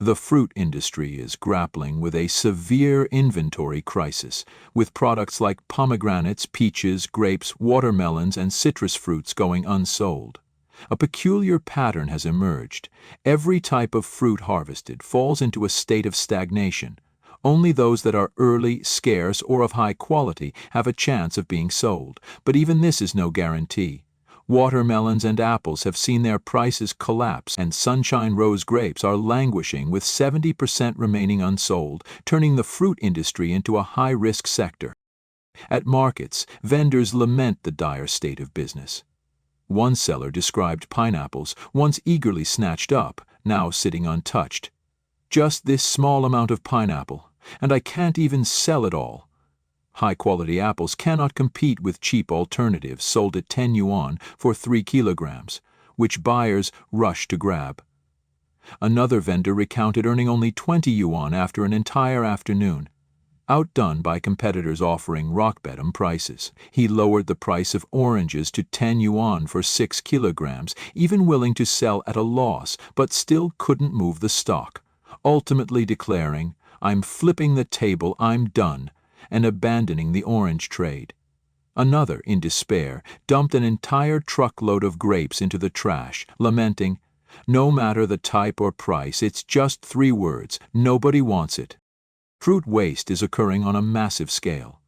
The fruit industry is grappling with a severe inventory crisis, with products like pomegranates, peaches, grapes, watermelons, and citrus fruits going unsold. A peculiar pattern has emerged. Every type of fruit harvested falls into a state of stagnation. Only those that are early, scarce, or of high quality have a chance of being sold, but even this is no guarantee. Watermelons and apples have seen their prices collapse, and sunshine rose grapes are languishing with 70% remaining unsold, turning the fruit industry into a high-risk sector. At markets, vendors lament the dire state of business. One seller described pineapples, once eagerly snatched up, now sitting untouched. "Just this small amount of pineapple, and I can't even sell it all." High-quality apples cannot compete with cheap alternatives sold at 10 yuan for 3 kilograms, which buyers rush to grab. Another vendor recounted earning only 20 yuan after an entire afternoon. Outdone by competitors offering rock-bottom prices, he lowered the price of oranges to 10 yuan for 6 kilograms, even willing to sell at a loss, but still couldn't move the stock, ultimately declaring, "I'm flipping the table, I'm done," and abandoning the orange trade. Another, in despair, dumped an entire truckload of grapes into the trash, lamenting, "No matter the type or price, it's just 3 words, nobody wants it." Fruit waste is occurring on a massive scale.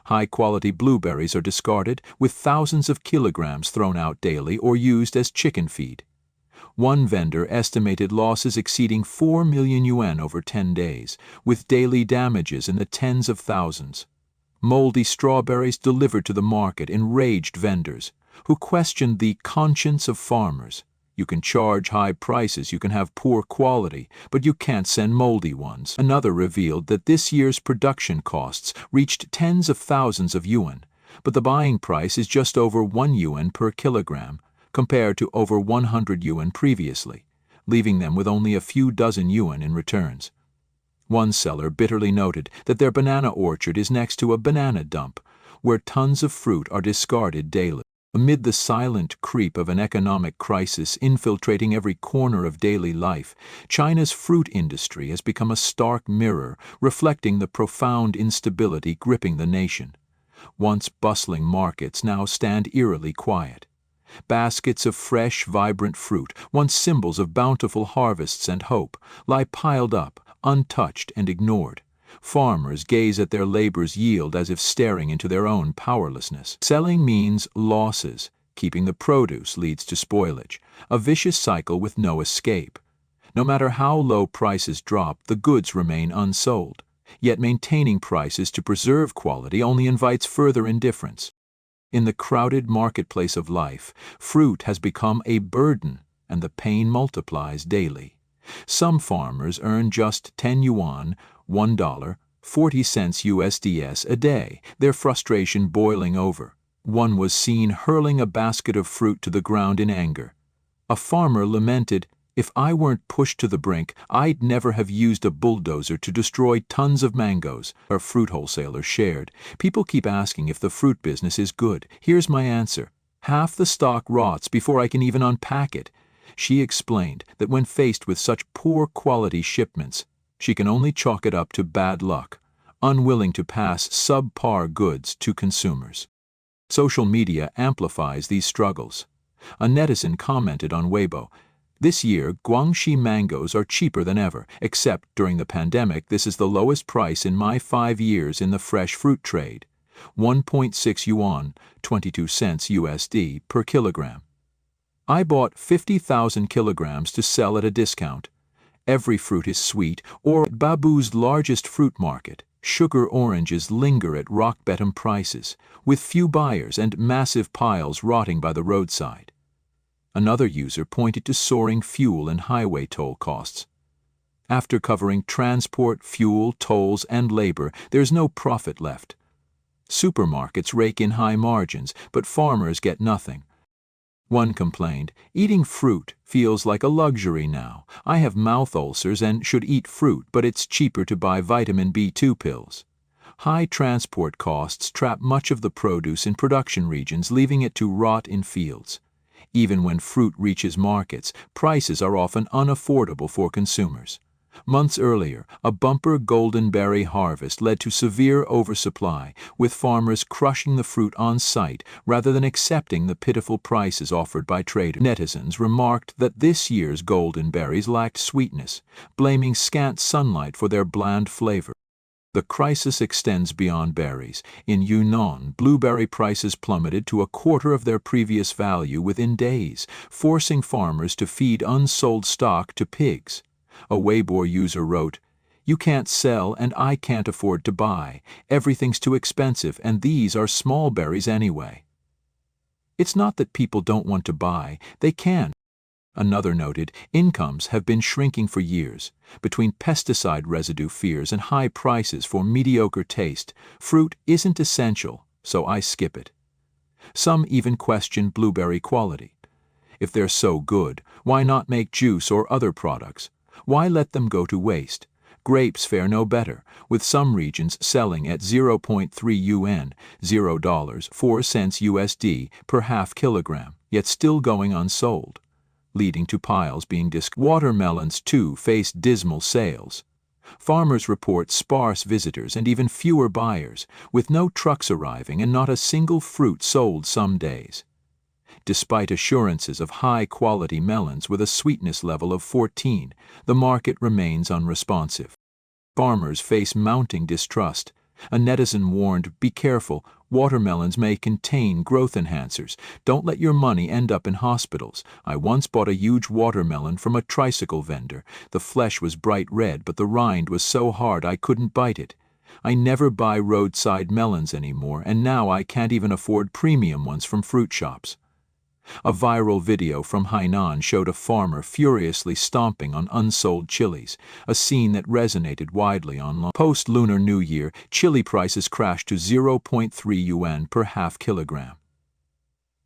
High-quality blueberries are discarded, with thousands of kilograms thrown out daily or used as chicken feed. One vendor estimated losses exceeding 4 million yuan over 10 days, with daily damages in the tens of thousands. Moldy strawberries delivered to the market enraged vendors, who questioned the conscience of farmers. "You can charge high prices, you can have poor quality, but you can't send moldy ones." Another revealed that this year's production costs reached tens of thousands of yuan, but the buying price is just over 1 yuan per kilogram, compared to over 100 yuan previously, leaving them with only a few dozen yuan in returns. One seller bitterly noted that their banana orchard is next to a banana dump, where tons of fruit are discarded daily. Amid the silent creep of an economic crisis infiltrating every corner of daily life, China's fruit industry has become a stark mirror reflecting the profound instability gripping the nation. Once bustling markets now stand eerily quiet. Baskets of fresh, vibrant fruit, once symbols of bountiful harvests and hope, lie piled up, untouched and ignored. Farmers gaze at their labor's yield as if staring into their own powerlessness. Selling means losses. Keeping the produce leads to spoilage, a vicious cycle with no escape. No matter how low prices drop, the goods remain unsold. Yet maintaining prices to preserve quality only invites further indifference. In the crowded marketplace of life, fruit has become a burden, and the pain multiplies daily. Some farmers earn just 10 yuan, $1.40 USDS a day, their frustration boiling over. One was seen hurling a basket of fruit to the ground in anger. A farmer lamented, "If I weren't pushed to the brink, I'd never have used a bulldozer to destroy tons of mangoes." Our fruit wholesaler shared, "People keep asking if the fruit business is good. Here's my answer. Half the stock rots before I can even unpack it." She explained that when faced with such poor quality shipments, she can only chalk it up to bad luck, unwilling to pass subpar goods to consumers. Social media amplifies these struggles. A netizen commented on Weibo, "This year, Guangxi mangoes are cheaper than ever, except during the pandemic this is the lowest price in my 5 years in the fresh fruit trade. 1.6 yuan, 22 cents USD per kilogram. I bought 50,000 kilograms to sell at a discount. Every fruit is sweet, or at Babu's largest fruit market, sugar oranges linger at rock-bottom prices, with few buyers and massive piles rotting by the roadside." Another user pointed to soaring fuel and highway toll costs. After covering transport, fuel, tolls, and labor, there's no profit left. Supermarkets rake in high margins, but farmers get nothing. One complained, "Eating fruit feels like a luxury now. I have mouth ulcers and should eat fruit, but it's cheaper to buy vitamin B2 pills." High transport costs trap much of the produce in production regions, leaving it to rot in fields. Even when fruit reaches markets, prices are often unaffordable for consumers. Months earlier, a bumper golden berry harvest led to severe oversupply, with farmers crushing the fruit on site rather than accepting the pitiful prices offered by traders. Netizens remarked that this year's golden berries lacked sweetness, blaming scant sunlight for their bland flavor. The crisis extends beyond berries. In Yunnan, blueberry prices plummeted to a quarter of their previous value within days, forcing farmers to feed unsold stock to pigs. A Weibo user wrote, "You can't sell and I can't afford to buy. Everything's too expensive and these are small berries anyway." It's not that people don't want to buy, they can. Another noted, incomes have been shrinking for years. Between pesticide residue fears and high prices for mediocre taste, fruit isn't essential, so I skip it. Some even question blueberry quality. If they're so good, why not make juice or other products? Why let them go to waste? Grapes fare no better, with some regions selling at 0.3 yuan, $0, 4 cents USD per half kilogram, yet still going unsold, leading to piles being discarded. Watermelons, too, face dismal sales. Farmers report sparse visitors and even fewer buyers, with no trucks arriving and not a single fruit sold some days. Despite assurances of high-quality melons with a sweetness level of 14, the market remains unresponsive. Farmers face mounting distrust. A netizen warned, "Be careful, watermelons may contain growth enhancers. Don't let your money end up in hospitals. I once bought a huge watermelon from a tricycle vendor. The flesh was bright red, but the rind was so hard I couldn't bite it. I never buy roadside melons anymore, and now I can't even afford premium ones from fruit shops." A viral video from Hainan showed a farmer furiously stomping on unsold chilies, a scene that resonated widely online. Post-Lunar New Year, chili prices crashed to 0.3 yuan per half kilogram.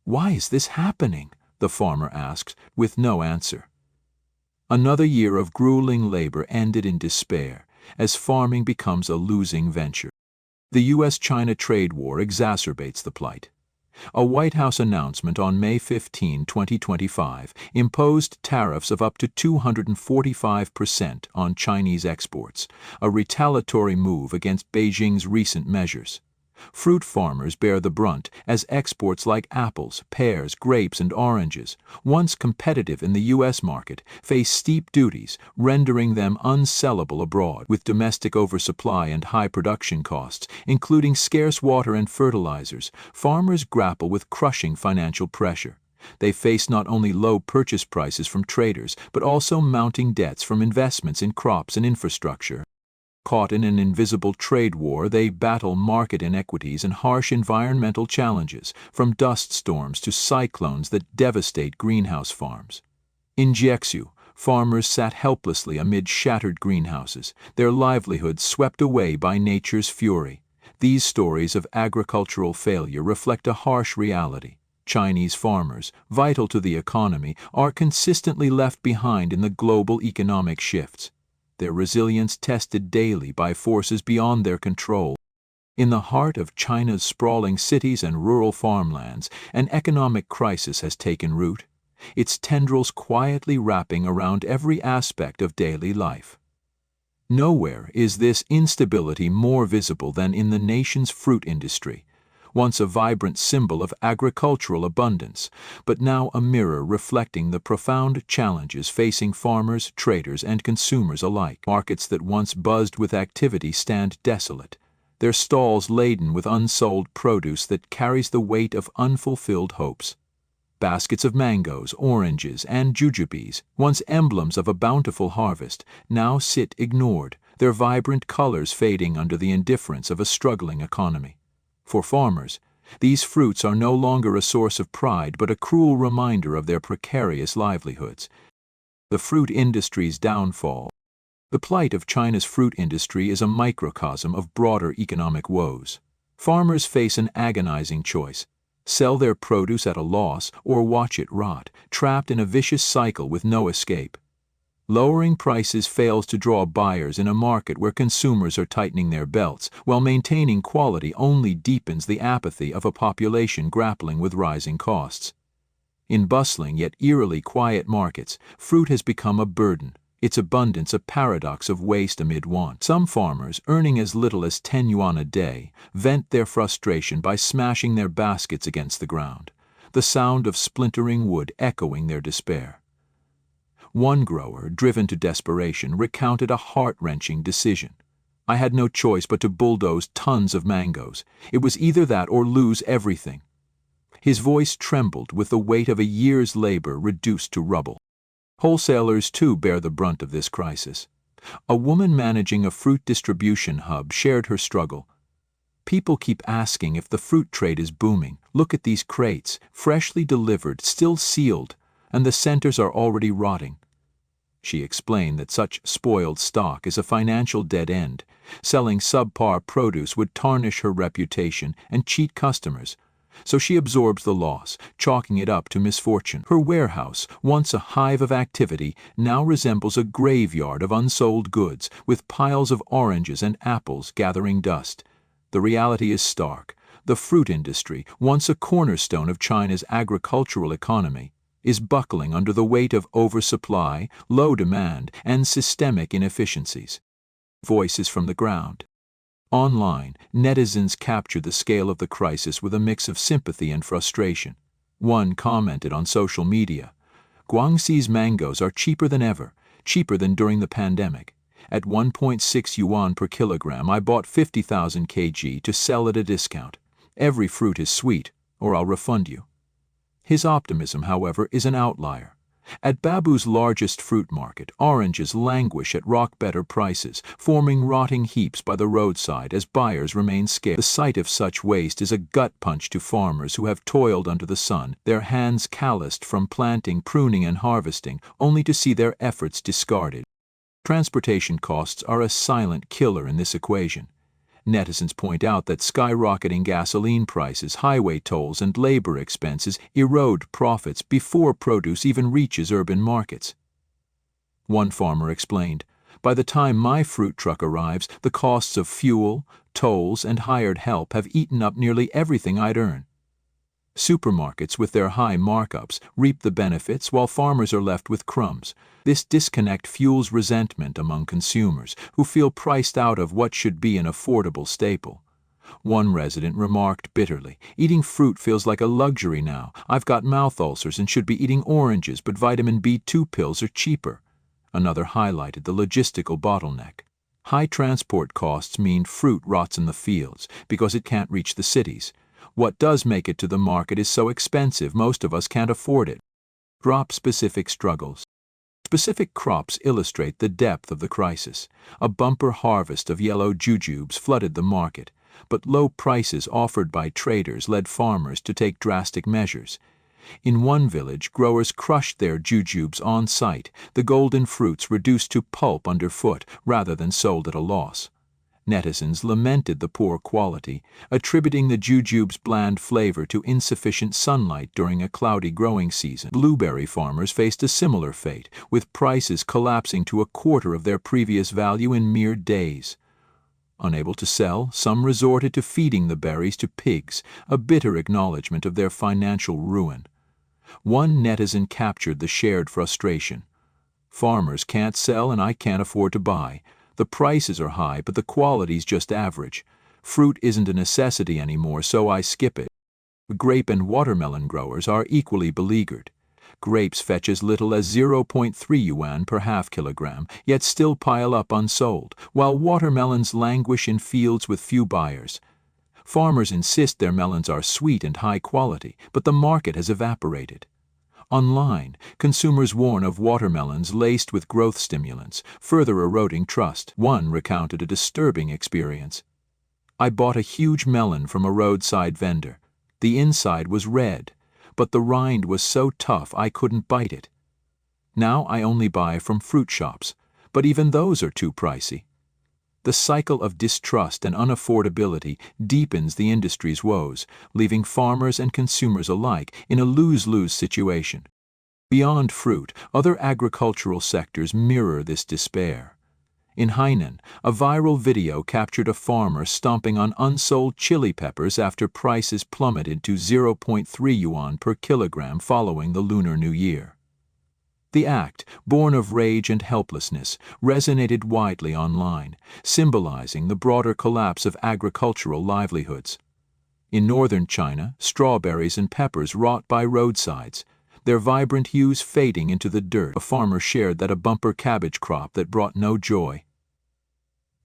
"Why is this happening?" the farmer asked, with no answer. Another year of grueling labor ended in despair, as farming becomes a losing venture. The U.S.-China trade war exacerbates the plight. A White House announcement on May 15, 2025, imposed tariffs of up to 245% on Chinese exports, a retaliatory move against Beijing's recent measures. Fruit farmers bear the brunt, as exports like apples, pears, grapes, and oranges, once competitive in the U.S. market, face steep duties, rendering them unsellable abroad. With domestic oversupply and high production costs, including scarce water and fertilizers, farmers grapple with crushing financial pressure. They face not only low purchase prices from traders, but also mounting debts from investments in crops and infrastructure. Caught in an invisible trade war, they battle market inequities and harsh environmental challenges, from dust storms to cyclones that devastate greenhouse farms. In Jiangsu, farmers sat helplessly amid shattered greenhouses, their livelihoods swept away by nature's fury. These stories of agricultural failure reflect a harsh reality. Chinese farmers, vital to the economy, are consistently left behind in the global economic shifts, their resilience tested daily by forces beyond their control. In the heart of China's sprawling cities and rural farmlands, an economic crisis has taken root, its tendrils quietly wrapping around every aspect of daily life. Nowhere is this instability more visible than in the nation's fruit industry, once a vibrant symbol of agricultural abundance, but now a mirror reflecting the profound challenges facing farmers, traders, and consumers alike. Markets that once buzzed with activity stand desolate, their stalls laden with unsold produce that carries the weight of unfulfilled hopes. Baskets of mangoes, oranges, and jujubes, once emblems of a bountiful harvest, now sit ignored, their vibrant colors fading under the indifference of a struggling economy. For farmers, these fruits are no longer a source of pride but a cruel reminder of their precarious livelihoods. The fruit industry's downfall. The plight of China's fruit industry is a microcosm of broader economic woes. Farmers face an agonizing choice: sell their produce at a loss or watch it rot, trapped in a vicious cycle with no escape. Lowering prices fails to draw buyers in a market where consumers are tightening their belts, while maintaining quality only deepens the apathy of a population grappling with rising costs. In bustling yet eerily quiet markets, fruit has become a burden, its abundance a paradox of waste amid want. Some farmers, earning as little as 10 yuan a day, vent their frustration by smashing their baskets against the ground, the sound of splintering wood echoing their despair. One grower, driven to desperation, recounted a heart-wrenching decision. "I had no choice but to bulldoze tons of mangoes. It was either that or lose everything." His voice trembled with the weight of a year's labor reduced to rubble. Wholesalers, too, bear the brunt of this crisis. A woman managing a fruit distribution hub shared her struggle. "People keep asking if the fruit trade is booming. Look at these crates, freshly delivered, still sealed, and the centers are already rotting." She explained that such spoiled stock is a financial dead end. Selling subpar produce would tarnish her reputation and cheat customers. So she absorbs the loss, chalking it up to misfortune. Her warehouse, once a hive of activity, now resembles a graveyard of unsold goods, with piles of oranges and apples gathering dust. The reality is stark. The fruit industry, once a cornerstone of China's agricultural economy, is buckling under the weight of oversupply, low demand, and systemic inefficiencies. Voices from the ground. Online, netizens captured the scale of the crisis with a mix of sympathy and frustration. One commented on social media, "Guangxi's mangoes are cheaper than ever, cheaper than during the pandemic. At 1.6 yuan per kilogram, I bought 50,000 kg to sell at a discount. Every fruit is sweet, or I'll refund you." His optimism, however, is an outlier. At Babu's largest fruit market, oranges languish at rock-bottom prices, forming rotting heaps by the roadside as buyers remain scarce. The sight of such waste is a gut punch to farmers who have toiled under the sun, their hands calloused from planting, pruning, and harvesting, only to see their efforts discarded. Transportation costs are a silent killer in this equation. Netizens point out that skyrocketing gasoline prices, highway tolls, and labor expenses erode profits before produce even reaches urban markets. One farmer explained, "By the time my fruit truck arrives, the costs of fuel, tolls, and hired help have eaten up nearly everything I'd earn." Supermarkets, with their high markups, reap the benefits while farmers are left with crumbs. This disconnect fuels resentment among consumers, who feel priced out of what should be an affordable staple. One resident remarked bitterly, "Eating fruit feels like a luxury now. I've got mouth ulcers and should be eating oranges, but vitamin B2 pills are cheaper." Another highlighted the logistical bottleneck. High transport costs mean fruit rots in the fields because it can't reach the cities. What does make it to the market is so expensive most of us can't afford it. Crop-specific struggles. Specific crops illustrate the depth of the crisis. A bumper harvest of yellow jujubes flooded the market, but low prices offered by traders led farmers to take drastic measures. In one village, growers crushed their jujubes on site, the golden fruits reduced to pulp underfoot rather than sold at a loss. Netizens lamented the poor quality, attributing the jujube's bland flavor to insufficient sunlight during a cloudy growing season. Blueberry farmers faced a similar fate, with prices collapsing to a quarter of their previous value in mere days. Unable to sell, some resorted to feeding the berries to pigs, a bitter acknowledgement of their financial ruin. One netizen captured the shared frustration. "Farmers can't sell and I can't afford to buy. The prices are high, but the quality's just average. Fruit isn't a necessity anymore, so I skip it." Grape and watermelon growers are equally beleaguered. Grapes fetch as little as 0.3 yuan per half kilogram, yet still pile up unsold, while watermelons languish in fields with few buyers. Farmers insist their melons are sweet and high quality, but the market has evaporated. Online, consumers warn of watermelons laced with growth stimulants, further eroding trust. One recounted a disturbing experience. "I bought a huge melon from a roadside vendor. The inside was red, but the rind was so tough I couldn't bite it. Now I only buy from fruit shops, but even those are too pricey." The cycle of distrust and unaffordability deepens the industry's woes, leaving farmers and consumers alike in a lose-lose situation. Beyond fruit, other agricultural sectors mirror this despair. In Hainan, a viral video captured a farmer stomping on unsold chili peppers after prices plummeted to 0.3 yuan per kilogram following the Lunar New Year. The act, born of rage and helplessness, resonated widely online, symbolizing the broader collapse of agricultural livelihoods. In northern China, strawberries and peppers rot by roadsides, their vibrant hues fading into the dirt. A farmer shared that a bumper cabbage crop that brought no joy.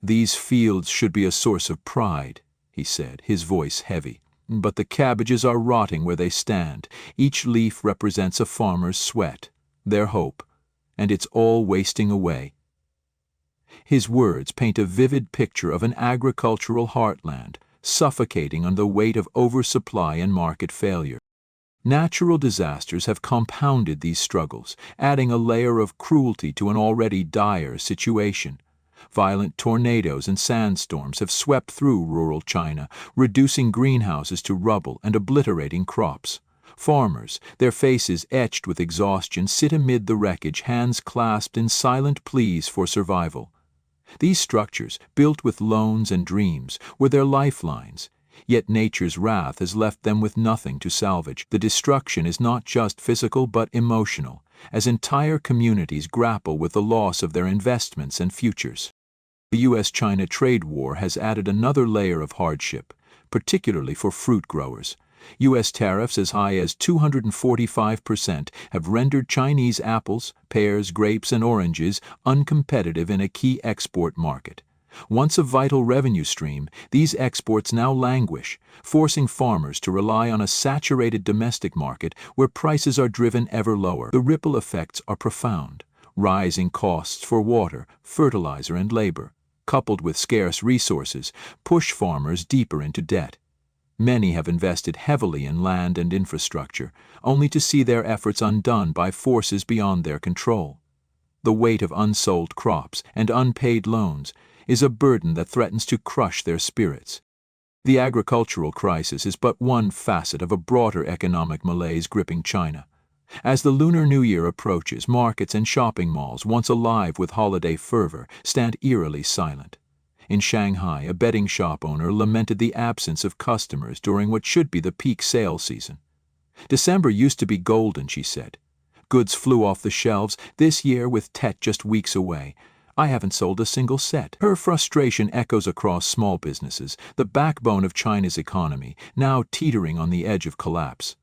"These fields should be a source of pride," he said, his voice heavy. "But the cabbages are rotting where they stand. Each leaf represents a farmer's sweat, their hope, and it's all wasting away." His words paint a vivid picture of an agricultural heartland, suffocating under the weight of oversupply and market failure. Natural disasters have compounded these struggles, adding a layer of cruelty to an already dire situation. Violent tornadoes and sandstorms have swept through rural China, reducing greenhouses to rubble and obliterating crops. Farmers, their faces etched with exhaustion, sit amid the wreckage, hands clasped in silent pleas for survival. These structures, built with loans and dreams, were their lifelines. Yet nature's wrath has left them with nothing to salvage. The destruction is not just physical but emotional, as entire communities grapple with the loss of their investments and futures. The U.S.-China trade war has added another layer of hardship, particularly for fruit growers. U.S. tariffs as high as 245% have rendered Chinese apples, pears, grapes, and oranges uncompetitive in a key export market. Once a vital revenue stream, these exports now languish, forcing farmers to rely on a saturated domestic market where prices are driven ever lower. The ripple effects are profound. Rising costs for water, fertilizer, and labor, coupled with scarce resources, push farmers deeper into debt. Many have invested heavily in land and infrastructure, only to see their efforts undone by forces beyond their control. The weight of unsold crops and unpaid loans is a burden that threatens to crush their spirits. The agricultural crisis is but one facet of a broader economic malaise gripping China. As the Lunar New Year approaches, markets and shopping malls, once alive with holiday fervor, stand eerily silent. In Shanghai, a bedding shop owner lamented the absence of customers during what should be the peak sales season. "December used to be golden," she said. "Goods flew off the shelves. This year, with Tet just weeks away, I haven't sold a single set." Her frustration echoes across small businesses, the backbone of China's economy, now teetering on the edge of collapse.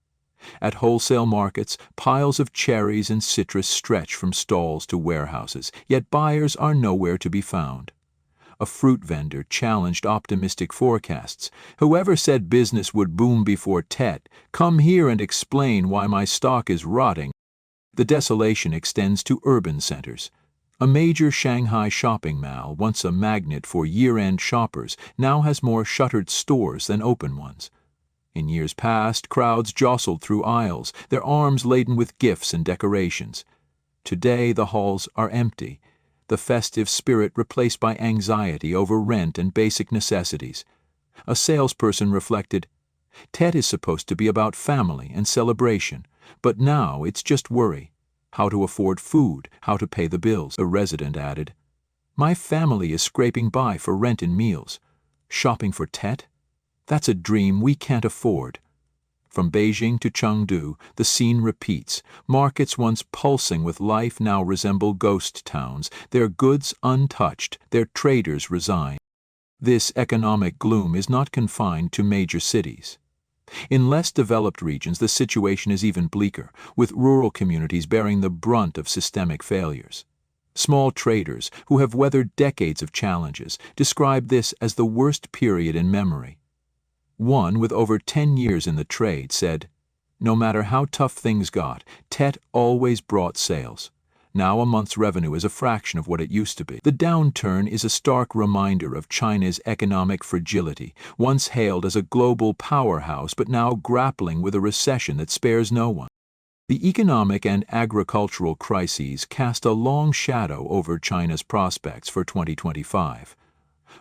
At wholesale markets, piles of cherries and citrus stretch from stalls to warehouses, yet buyers are nowhere to be found. A fruit vendor challenged optimistic forecasts. "Whoever said business would boom before Tet, come here and explain why my stock is rotting." The desolation extends to urban centers. A major Shanghai shopping mall, once a magnet for year-end shoppers, now has more shuttered stores than open ones. In years past, crowds jostled through aisles, their arms laden with gifts and decorations. Today, the halls are empty, the festive spirit replaced by anxiety over rent and basic necessities. A salesperson reflected, "Tet is supposed to be about family and celebration, but now it's just worry. How to afford food, how to pay the bills." A resident added, "My family is scraping by for rent and meals. Shopping for Tet? That's a dream we can't afford." From Beijing to Chengdu, the scene repeats. Markets once pulsing with life now resemble ghost towns, their goods untouched, their traders resigned. This economic gloom is not confined to major cities. In less developed regions, the situation is even bleaker, with rural communities bearing the brunt of systemic failures. Small traders, who have weathered decades of challenges, describe this as the worst period in memory. One with over 10 years in the trade said, "No matter how tough things got, Tet always brought sales. Now a month's revenue is a fraction of what it used to be." The downturn is a stark reminder of China's economic fragility, once hailed as a global powerhouse but now grappling with a recession that spares no one. The economic and agricultural crises cast a long shadow over China's prospects for 2025.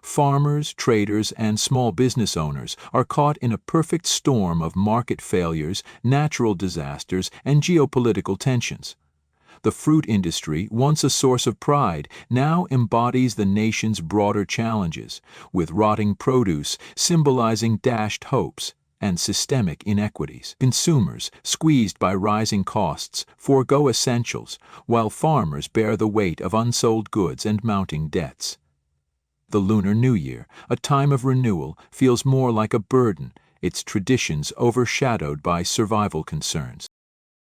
Farmers, traders, and small business owners are caught in a perfect storm of market failures, natural disasters, and geopolitical tensions. The fruit industry, once a source of pride, now embodies the nation's broader challenges, with rotting produce symbolizing dashed hopes. and systemic inequities. Consumers, squeezed by rising costs, forego essentials, while farmers bear the weight of unsold goods and mounting debts. The Lunar New Year, a time of renewal, feels more like a burden, its traditions overshadowed by survival concerns.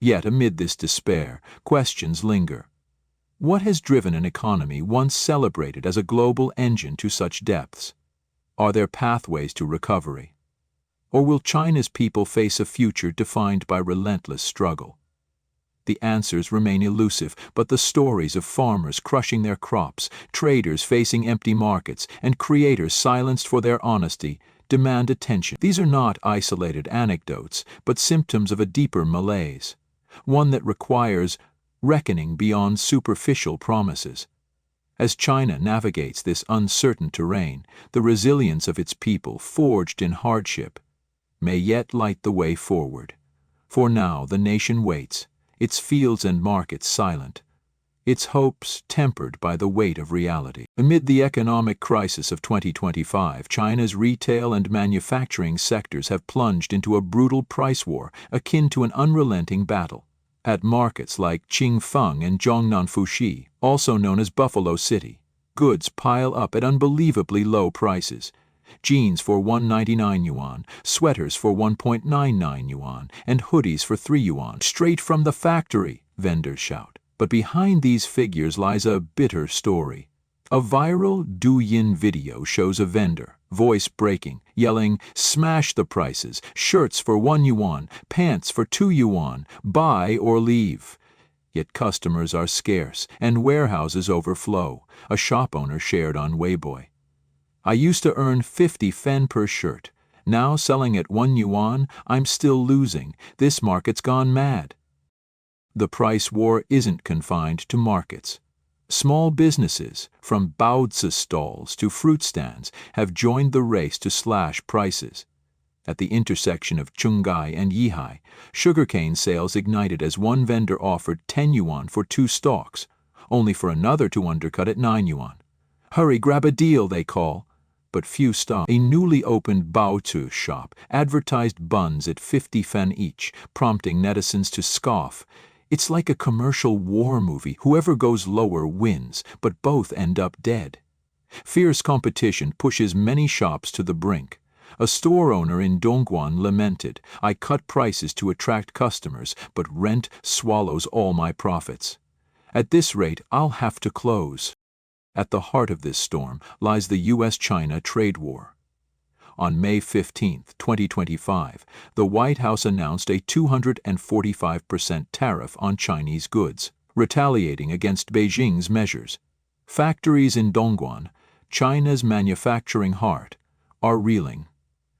Yet amid this despair, questions linger. What has driven an economy once celebrated as a global engine to such depths? Are there pathways to recovery? Or will China's people face a future defined by relentless struggle? The answers remain elusive, but the stories of farmers crushing their crops, traders facing empty markets, and creators silenced for their honesty demand attention. These are not isolated anecdotes, but symptoms of a deeper malaise, one that requires reckoning beyond superficial promises. As China navigates this uncertain terrain, the resilience of its people, forged in hardship, may yet light the way forward. For now the nation waits, its fields and markets silent, its hopes tempered by the weight of reality. Amid the economic crisis of 2025, China's retail and manufacturing sectors have plunged into a brutal price war akin to an unrelenting battle. At markets like Qingfeng and Zhongnanfushi, also known as Buffalo City, goods pile up at unbelievably low prices. Jeans for 199 yuan, sweaters for 1.99 yuan, and hoodies for 3 yuan. Straight from the factory, vendors shout. But behind these figures lies a bitter story. A viral Douyin video shows a vendor, voice breaking, yelling, "Smash the prices, shirts for 1 yuan, pants for 2 yuan, buy or leave." Yet customers are scarce, and warehouses overflow, a shop owner shared on Weibo. "I used to earn 50 fen per shirt. Now selling at 1 yuan, I'm still losing. This market's gone mad." The price war isn't confined to markets. Small businesses, from baozi stalls to fruit stands, have joined the race to slash prices. At the intersection of Chungai and Yihai, sugarcane sales ignited as one vendor offered 10 yuan for 2 stalks, only for another to undercut at 9 yuan. "Hurry, grab a deal," they call. But few stop. A newly opened baozi shop advertised buns at 50 fen each, prompting netizens to scoff. It's like a commercial war movie. Whoever goes lower wins, but both end up dead. Fierce competition pushes many shops to the brink. A store owner in Dongguan lamented, "I cut prices to attract customers, but rent swallows all my profits. At this rate, I'll have to close." At the heart of this storm lies the U.S.-China trade war. On May 15, 2025, the White House announced a 245% tariff on Chinese goods, retaliating against Beijing's measures. Factories in Dongguan, China's manufacturing heart, are reeling.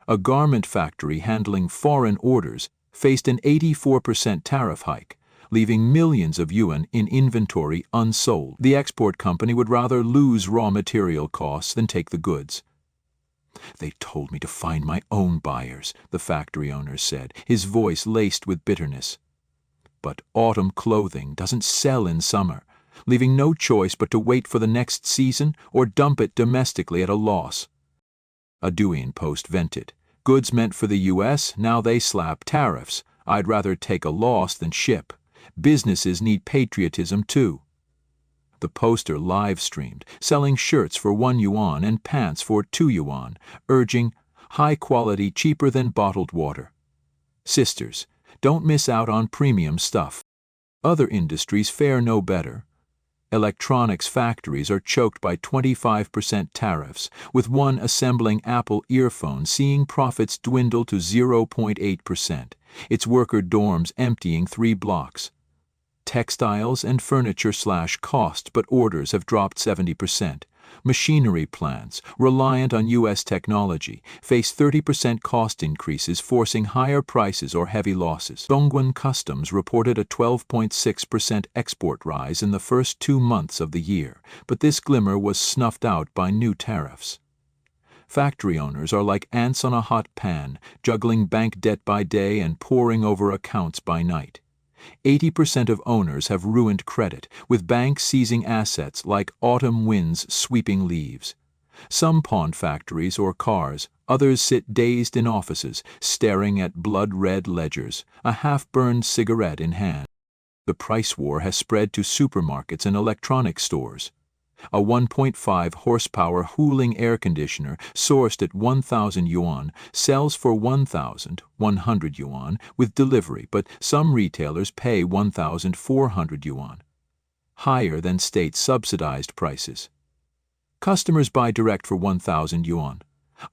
A garment factory handling foreign orders faced an 84% tariff hike, leaving millions of yuan in inventory unsold. The export company would rather lose raw material costs than take the goods. "They told me to find my own buyers," the factory owner said, his voice laced with bitterness. But autumn clothing doesn't sell in summer, leaving no choice but to wait for the next season or dump it domestically at a loss. A Douyin post vented, "Goods meant for the U.S., now they slap tariffs. I'd rather take a loss than ship. Businesses need patriotism too." The poster live-streamed, selling shirts for 1 yuan and pants for 2 yuan, urging, "High quality, cheaper than bottled water. Sisters, don't miss out on premium stuff." Other industries fare no better. Electronics factories are choked by 25% tariffs, with one assembling Apple earphones seeing profits dwindle to 0.8%, its worker dorms emptying 3 blocks. Textiles and furniture slash costs, but orders have dropped 70%. Machinery plants, reliant on U.S. technology, face 30% cost increases, forcing higher prices or heavy losses. Dongguan Customs reported a 12.6% export rise in the first 2 months of the year, but this glimmer was snuffed out by new tariffs. Factory owners are like ants on a hot pan, juggling bank debt by day and poring over accounts by night. 80% of owners have ruined credit, with banks seizing assets like autumn winds sweeping leaves. Some pawn factories or cars, others sit dazed in offices, staring at blood-red ledgers, a half-burned cigarette in hand. The price war has spread to supermarkets and electronics stores. A 1.5 horsepower Huling air conditioner sourced at 1,000 yuan sells for 1,100 yuan with delivery, but some retailers pay 1,400 yuan, higher than state-subsidized prices. Customers buy direct for 1,000 yuan.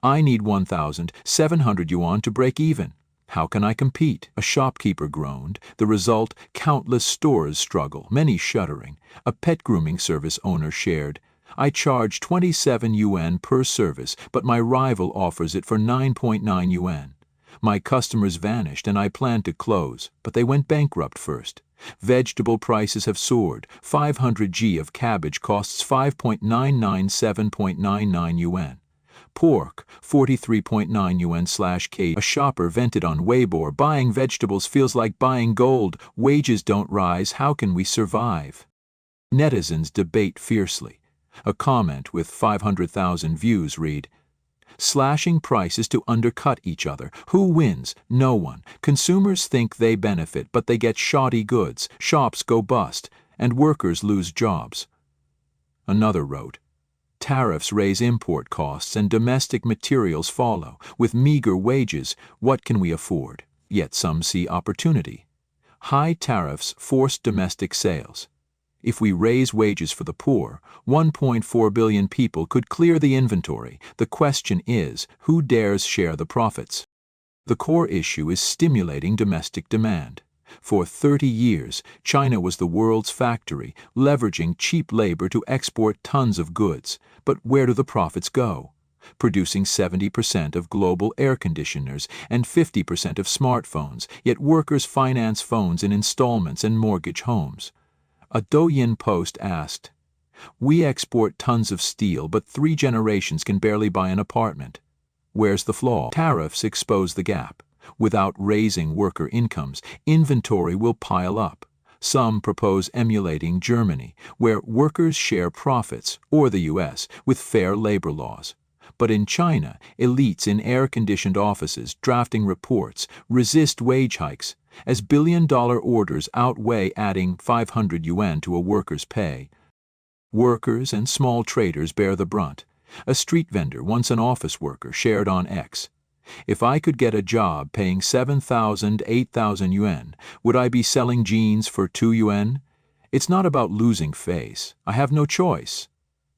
I need 1,700 yuan to break even. How can I compete? A shopkeeper groaned. The result, countless stores struggle, many shuttering. A pet grooming service owner shared. I charge 27 yuan per service, but my rival offers it for 9.9 yuan. My customers vanished and I planned to close, but they went bankrupt first. Vegetable prices have soared. 500 g of cabbage costs 5.997.99 yuan. Pork, 43.9 yuan/kg. A shopper vented on Weibo, buying vegetables feels like buying gold. Wages don't rise, how can we survive? Netizens debate fiercely. A comment with 500,000 views read, slashing prices to undercut each other. Who wins? No one. Consumers think they benefit, but they get shoddy goods, shops go bust, and workers lose jobs. Another wrote, tariffs raise import costs and domestic materials follow. With meager wages, what can we afford? Yet some see opportunity. High tariffs force domestic sales. If we raise wages for the poor, 1.4 billion people could clear the inventory. The question is, who dares share the profits? The core issue is stimulating domestic demand. For 30 years, China was the world's factory, leveraging cheap labor to export tons of goods. But where do the profits go? Producing 70% of global air conditioners and 50% of smartphones, yet workers finance phones in installments and mortgage homes. A Douyin post asked, we export tons of steel, but 3 generations can barely buy an apartment. Where's the flaw? Tariffs expose the gap. Without raising worker incomes, inventory will pile up. Some propose emulating Germany, where workers share profits, or the US, with fair labor laws. But in China, elites in air-conditioned offices drafting reports resist wage hikes, as billion-dollar orders outweigh adding 500 yuan to a worker's pay. Workers and small traders bear the brunt. A street vendor, once an office worker, shared on X, if I could get a job paying 7,000, 8,000 yuan, would I be selling jeans for 2 yuan? It's not about losing face. I have no choice.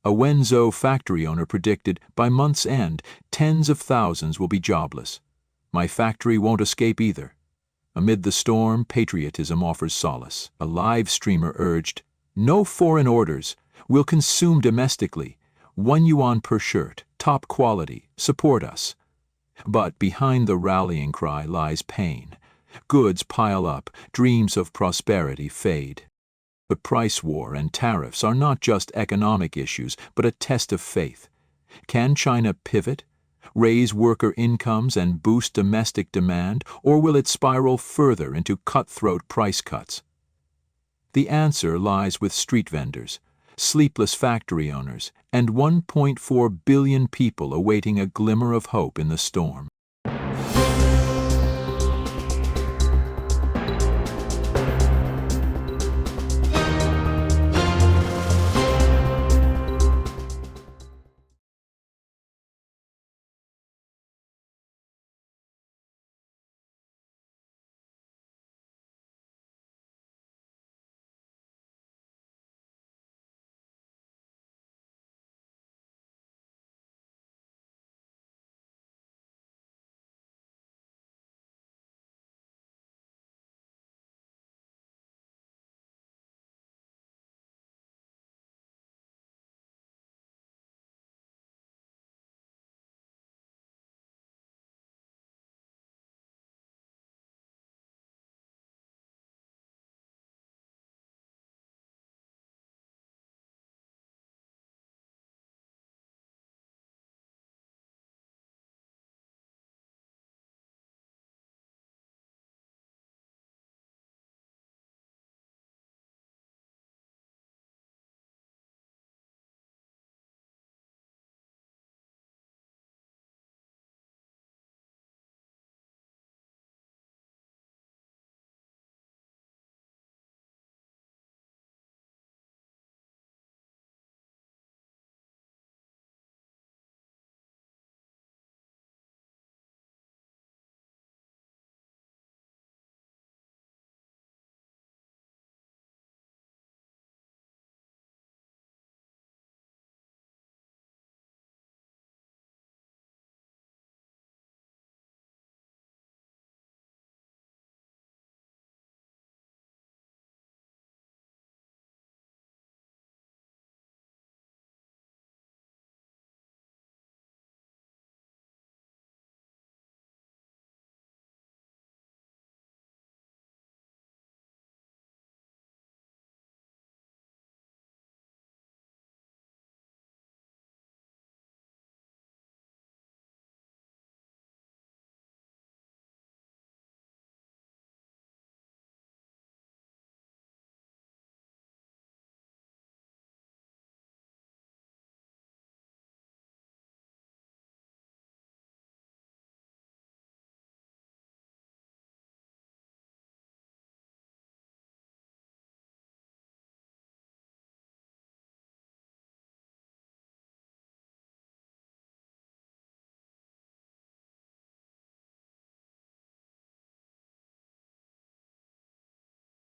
A Wenzhou factory owner predicted, by month's end, tens of thousands will be jobless. My factory won't escape either. Amid the storm, patriotism offers solace. A live streamer urged, no foreign orders. We'll consume domestically. 1 yuan per shirt, top quality, support us. But behind the rallying cry lies pain. Goods pile up, dreams of prosperity fade. The price war and tariffs are not just economic issues, but a test of faith. Can China pivot, raise worker incomes and boost domestic demand, or will it spiral further into cutthroat price cuts? The answer lies with street vendors, sleepless factory owners, and 1.4 billion people awaiting a glimmer of hope in the storm.